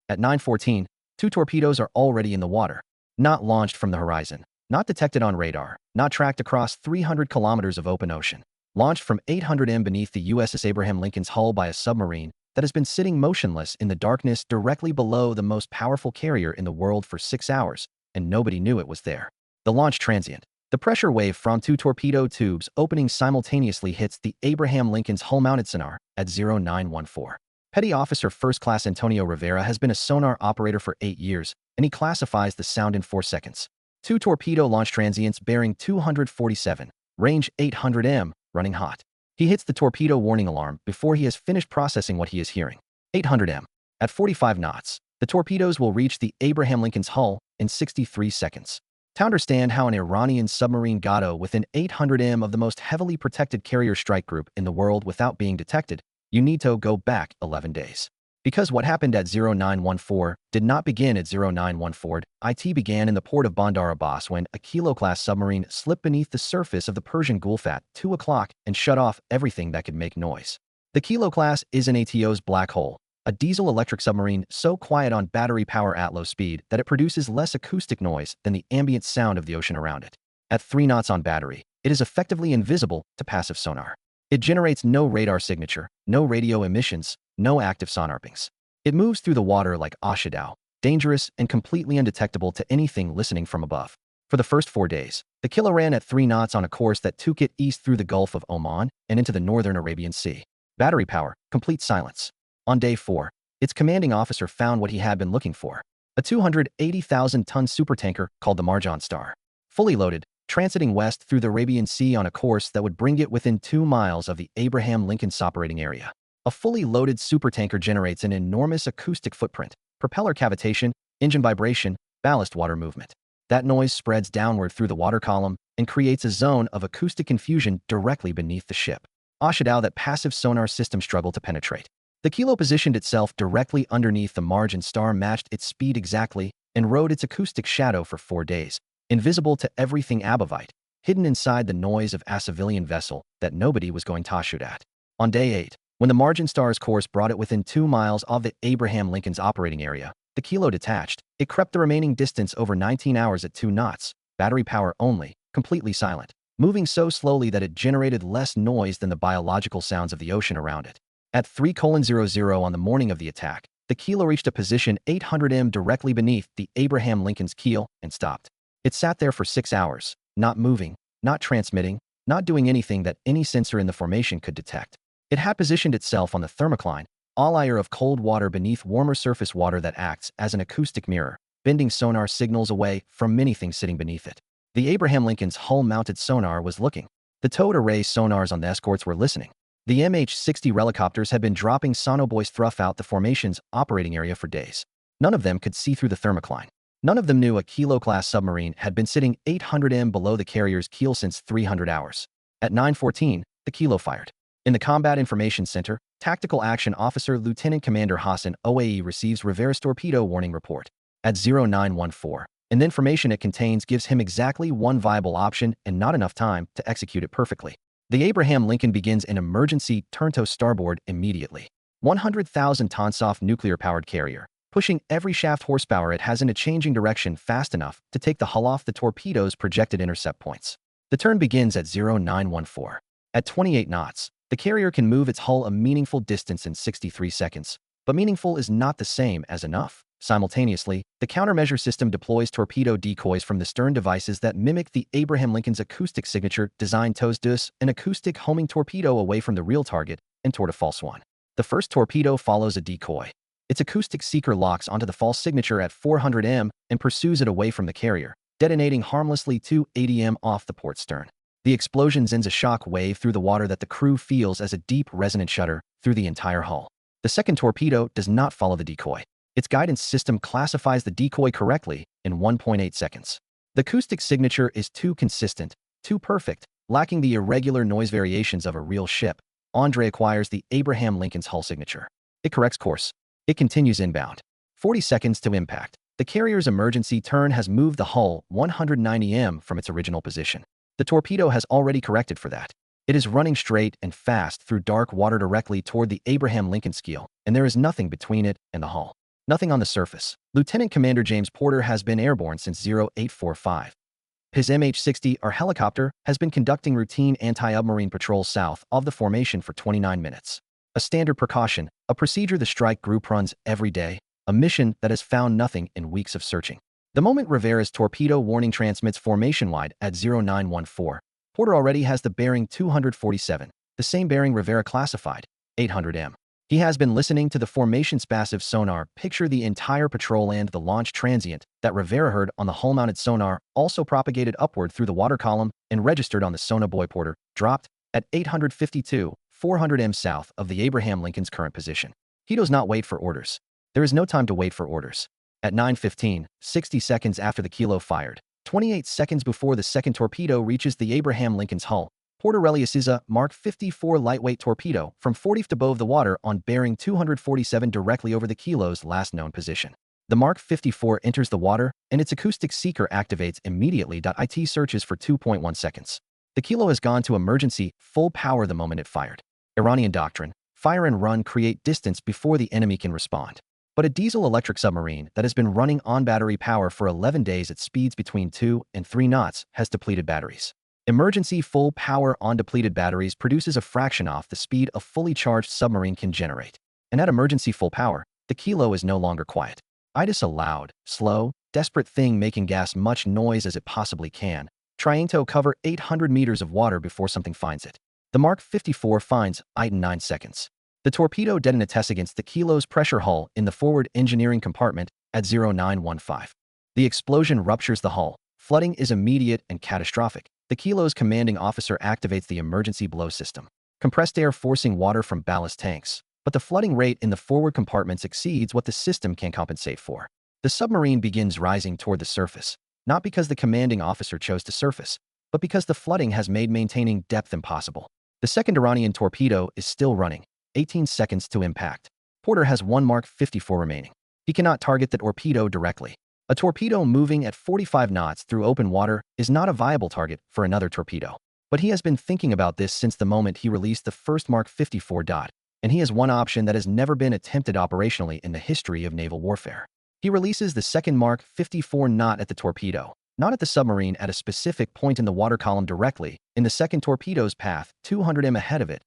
At 9:14, two torpedoes are already in the water, not launched from the horizon, not detected on radar, not tracked across 300 kilometers of open ocean, launched from 800 m beneath the USS Abraham Lincoln's hull by a submarine that has been sitting motionless in the darkness directly below the most powerful carrier in the world for 6 hours, and nobody knew it was there. The launch transient. The pressure wave from two torpedo tubes opening simultaneously hits the Abraham Lincoln's hull-mounted sonar at 0914. Petty Officer First Class Antonio Rivera has been a sonar operator for 8 years, and he classifies the sound in 4 seconds. Two torpedo launch transients bearing 247, range 800 m, running hot. He hits the torpedo warning alarm before he has finished processing what he is hearing. 800 m. At 45 knots, the torpedoes will reach the Abraham Lincoln's hull in 63 seconds. To understand how an Iranian submarine got within 800 m of the most heavily protected carrier strike group in the world without being detected, you need to go back 11 days. Because what happened at 0914 did not begin at 0914, it began in the port of Bandar Abbas when a Kilo-class submarine slipped beneath the surface of the Persian Gulf at 2 o'clock and shut off everything that could make noise. The Kilo-class is an ATO's black hole, a diesel-electric submarine so quiet on battery power at low speed that it produces less acoustic noise than the ambient sound of the ocean around it. At 3 knots on battery, it is effectively invisible to passive sonar. It generates no radar signature, no radio emissions, no active sonar pings. It moves through the water like a shadow, dangerous and completely undetectable to anything listening from above. For the first 4 days, the Kilo ran at 3 knots on a course that took it east through the Gulf of Oman and into the northern Arabian Sea. Battery power, complete silence. On day 4, its commanding officer found what he had been looking for: a 280,000-ton supertanker called the Marjan Star. Fully loaded, transiting west through the Arabian Sea on a course that would bring it within 2 miles of the Abraham Lincoln's operating area. A fully loaded supertanker generates an enormous acoustic footprint, propeller cavitation, engine vibration, ballast water movement. That noise spreads downward through the water column and creates a zone of acoustic confusion directly beneath the ship. A shadow that passive sonar systems struggle to penetrate. The Kilo positioned itself directly underneath the Marjan Star, matched its speed exactly, and rode its acoustic shadow for 4 days, invisible to everything Abavite, hidden inside the noise of a civilian vessel that nobody was going to shoot at. On day 8, when the Marjan Star's course brought it within 2 miles of the Abraham Lincoln's operating area, the Kilo detached. It crept the remaining distance over 19 hours at 2 knots, battery power only, completely silent, moving so slowly that it generated less noise than the biological sounds of the ocean around it. At 3:00 on the morning of the attack, the Kilo reached a position 800 m directly beneath the Abraham Lincoln's keel and stopped. It sat there for 6 hours, not moving, not transmitting, not doing anything that any sensor in the formation could detect. It had positioned itself on the thermocline, a layer of cold water beneath warmer surface water that acts as an acoustic mirror, bending sonar signals away from anything sitting beneath it. The Abraham Lincoln's hull-mounted sonar was looking. The towed array sonars on the escorts were listening. The MH-60 helicopters had been dropping sonobuoys throughout the formation's operating area for days. None of them could see through the thermocline. None of them knew a Kilo-class submarine had been sitting 800 m below the carrier's keel since 300 hours. At 9:14, the Kilo fired. In the Combat Information Center, Tactical Action Officer Lieutenant Commander Hassan OAE receives Rivera's torpedo warning report. At 0914, and the information it contains gives him exactly one viable option and not enough time to execute it perfectly. The Abraham Lincoln begins an emergency turn to starboard immediately. 100,000-ton soft nuclear-powered carrier, pushing every shaft horsepower it has in a changing direction fast enough to take the hull off the torpedo's projected intercept points. The turn begins at 0914. At 28 knots, the carrier can move its hull a meaningful distance in 63 seconds, but meaningful is not the same as enough. Simultaneously, the countermeasure system deploys torpedo decoys from the stern devices that mimic the Abraham Lincoln's acoustic signature, designed to dus an acoustic homing torpedo away from the real target and toward a false one. The first torpedo follows a decoy. Its acoustic seeker locks onto the false signature at 400 m and pursues it away from the carrier, detonating harmlessly 280 m off the port stern. The explosion sends a shock wave through the water that the crew feels as a deep resonant shudder through the entire hull. The second torpedo does not follow the decoy. Its guidance system classifies the decoy correctly in 1.8 seconds. The acoustic signature is too consistent, too perfect, lacking the irregular noise variations of a real ship. Andre acquires the Abraham Lincoln's hull signature. It corrects course. It continues inbound. 40 seconds to impact. The carrier's emergency turn has moved the hull 190 m from its original position. The torpedo has already corrected for that. It is running straight and fast through dark water directly toward the Abraham Lincoln's keel, and there is nothing between it and the hull. Nothing on the surface. Lieutenant Commander James Porter has been airborne since 0845. His MH-60R helicopter has been conducting routine anti-submarine patrols south of the formation for 29 minutes. A standard precaution, a procedure the strike group runs every day, a mission that has found nothing in weeks of searching. The moment Rivera's torpedo warning transmits formation-wide at 0914, Porter already has the bearing 247, the same bearing Rivera classified, 800 m. He has been listening to the formation's passive sonar picture the entire patrol, and the launch transient that Rivera heard on the hull-mounted sonar also propagated upward through the water column and registered on the sonobuoy. Porter dropped at 852, 400 m south of the Abraham Lincoln's current position. He does not wait for orders. There is no time to wait for orders. At 9:15, 60 seconds after the kilo fired, 28 seconds before the second torpedo reaches the Abraham Lincoln's hull, Porter releases a Mark 54 lightweight torpedo from 40 feet above the water on bearing 247 directly over the kilo's last known position. The Mark 54 enters the water, and its acoustic seeker activates immediately. It searches for 2.1 seconds. The kilo has gone to emergency full power the moment it fired. Iranian doctrine: fire and run, create distance before the enemy can respond. But a diesel-electric submarine that has been running on battery power for 11 days at speeds between 2 and 3 knots has depleted batteries. Emergency full power on depleted batteries produces a fraction off the speed a fully charged submarine can generate. And at emergency full power, the kilo is no longer quiet. It is a loud, slow, desperate thing, making gas much noise as it possibly can, trying to cover 800 meters of water before something finds it. The Mark 54 finds it in 9 seconds. The torpedo detonates against the kilo's pressure hull in the forward engineering compartment at 0915. The explosion ruptures the hull. Flooding is immediate and catastrophic. The kilo's commanding officer activates the emergency blow system. Compressed air forcing water from ballast tanks. But the flooding rate in the forward compartments exceeds what the system can compensate for. The submarine begins rising toward the surface, not because the commanding officer chose to surface, but because the flooding has made maintaining depth impossible. The second Iranian torpedo is still running, 18 seconds to impact. Porter has one Mark 54 remaining. He cannot target the torpedo directly. A torpedo moving at 45 knots through open water is not a viable target for another torpedo. But he has been thinking about this since the moment he released the first Mark 54. And he has one option that has never been attempted operationally in the history of naval warfare. He releases the second Mark 54 not at the torpedo, not at the submarine, at a specific point in the water column directly in the second torpedo's path, 200 m ahead of it,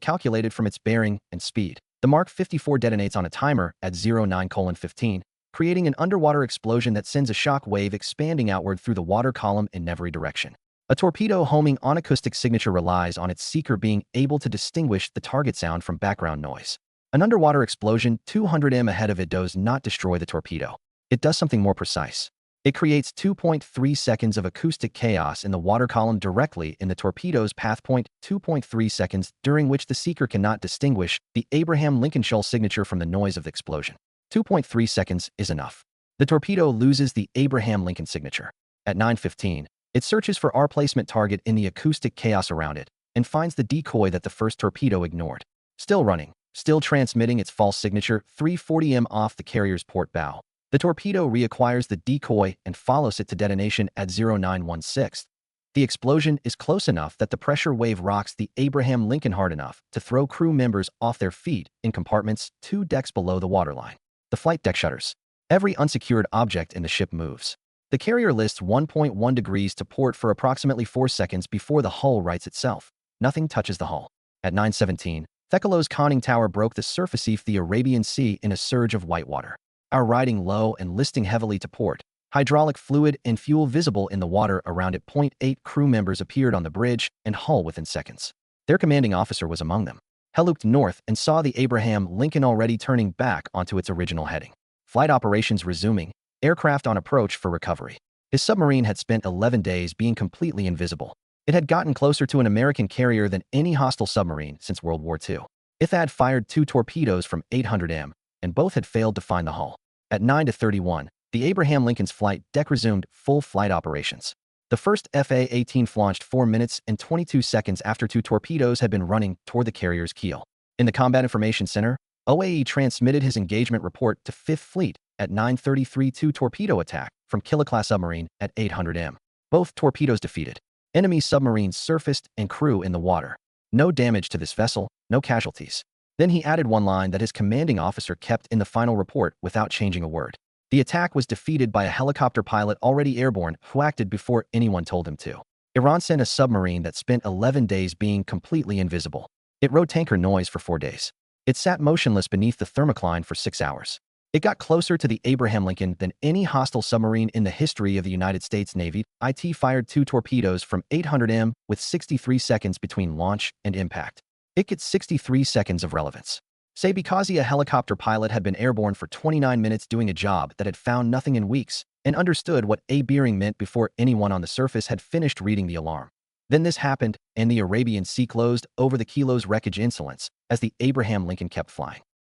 calculated from its bearing and speed. The Mark 54 detonates on a timer at 09:15, creating an underwater explosion that sends a shock wave expanding outward through the water column in every direction. A torpedo homing on acoustic signature relies on its seeker being able to distinguish the target sound from background noise. An underwater explosion 200 m ahead of it does not destroy the torpedo. It does something more precise. It creates 2.3 seconds of acoustic chaos in the water column directly in the torpedo's path point, 2.3 seconds during which the seeker cannot distinguish the Abraham Lincoln shell signature from the noise of the explosion. 2.3 seconds is enough. The torpedo loses the Abraham Lincoln signature. At 9:15, it searches for our placement target in the acoustic chaos around it and finds the decoy that the first torpedo ignored. Still running, still transmitting its false signature, 340 m off the carrier's port bow. The torpedo reacquires the decoy and follows it to detonation at 0916. The explosion is close enough that the pressure wave rocks the Abraham Lincoln hard enough to throw crew members off their feet in compartments 2 decks below the waterline. The flight deck shutters. Every unsecured object in the ship moves. The carrier lists 1.1 degrees to port for approximately 4 seconds before the hull rights itself. Nothing touches the hull. At 9:17, Thekalo's conning tower broke the surface of the Arabian Sea in a surge of white water. Our riding low and listing heavily to port. Hydraulic fluid and fuel visible in the water around it. 8 crew members appeared on the bridge and hull within seconds. Their commanding officer was among them. He looked north and saw the Abraham Lincoln already turning back onto its original heading. Flight operations resuming, aircraft on approach for recovery. His submarine had spent 11 days being completely invisible. It had gotten closer to an American carrier than any hostile submarine since World War II. It had fired 2 torpedoes from 800 m, and both had failed to find the hull. At 9:31, the Abraham Lincoln's flight deck resumed full flight operations. The first FA-18 launched 4 minutes and 22 seconds after 2 torpedoes had been running toward the carrier's keel. In the Combat Information Center, OAE transmitted his engagement report to 5th Fleet at 9:33. 2 torpedo attack from Killa-class submarine at 800 m. Both torpedoes defeated. Enemy submarines surfaced and crew in the water. No damage to this vessel, no casualties. Then he added one line that his commanding officer kept in the final report without changing a word. The attack was defeated by a helicopter pilot already airborne who acted before anyone told him to. Iran sent a submarine that spent 11 days being completely invisible. It rode tanker noise for 4 days. It sat motionless beneath the thermocline for 6 hours. It got closer to the Abraham Lincoln than any hostile submarine in the history of the United States Navy. It fired 2 torpedoes from 800 m with 63 seconds between launch and impact. It gets 63 seconds of relevance. Say because a helicopter pilot had been airborne for 29 minutes doing a job that had found nothing in weeks and understood what a bearing meant before anyone on the surface had finished reading the alarm. Then this happened, and the Arabian Sea closed over the kilo's wreckage insolence as the Abraham Lincoln kept flying.